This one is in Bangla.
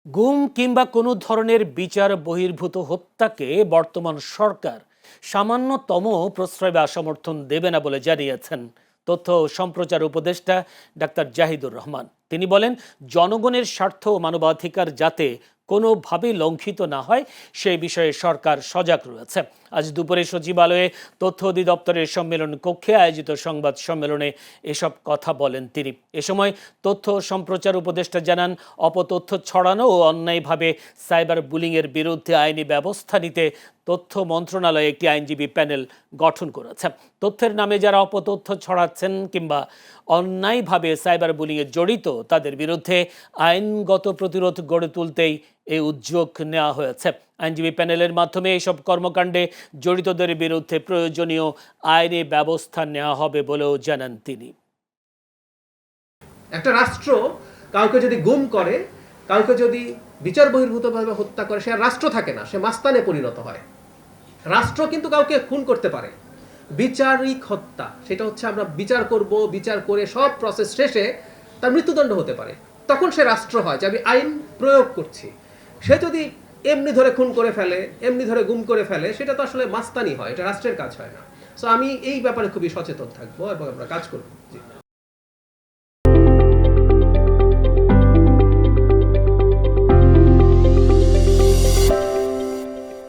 গুম কিংবা কোনো ধরনের বিচার বহির্ভূত হত্যাকে বর্তমান সরকার সামান্যতম প্রশ্রয় বা সমর্থন দেবে না বলে জানিয়েছেন তথ্য ও সম্প্রচার উপদেষ্টা ডাক্তার জাহিদুর রহমান। তিনি বলেন, জনগণের স্বার্থ ও মানবাধিকার যাতে কোনোভাবেই লঙ্ঘিত না হয় সেই বিষয়ে সরকার সজাগ রয়েছে। আজ দুপুরে সচিবালয়ে তথ্য অধিদপ্তরের সম্মেলন কক্ষে আয়োজিত সংবাদ সম্মেলনে এসব কথা বলেন তিনি। এ সময় তথ্য ও সম্প্রচার উপদেষ্টা জানান, অপতথ্য ছড়ানো ও অন্যায়ভাবে সাইবার বুলিংয়ের বিরুদ্ধে আইনি ব্যবস্থা নিতে তথ্য মন্ত্রণালয় একটি আইনজীবী প্যানেল গঠন করেছে। তথ্যের নামে যারা অপতথ্য ছড়াচ্ছেন কিংবা অন্যায়ভাবে সাইবার বুলিংয়ে জড়িত তাদের বিরুদ্ধে আইনগত প্রতিরোধ গড়ে তুলতেই এই উদ্যোগ নেওয়া হয়েছে। আইনজীবী প্যানেলের মাধ্যমে এইসব কর্মকাণ্ডে জড়িতদের বিরুদ্ধে প্রয়োজনীয় আইনি ব্যবস্থা নেওয়া হবে বলেও জানান তিনি। একটা রাষ্ট্র কাউকে যদি গুম করে, কাউকে যদি বিচার বহির্ভূতভাবে হত্যা করে, সে আর রাষ্ট্র থাকে না, সে মাস্তানে পরিণত হয়। রাষ্ট্র কিন্তু কাউকে খুন করতে পারে। বিচারিক হত্যা সেটা হচ্ছে আমরা বিচার করব, বিচার করে সব প্রসেস শেষে তার মৃত্যুদণ্ড হতে পারে, তখন সে রাষ্ট্র হয় যে আমি আইন প্রয়োগ করছি। সে যদি এমনি ধরে খুন করে ফেলে, এমনি ধরে গুম করে ফেলে, সেটা তো আসলে মাস্তানি হয়, এটা রাষ্ট্রের কাজ হয় না। সো আমি এই ব্যাপারে খুবই সচেতন থাকবো এবং আমরা কাজ করবো।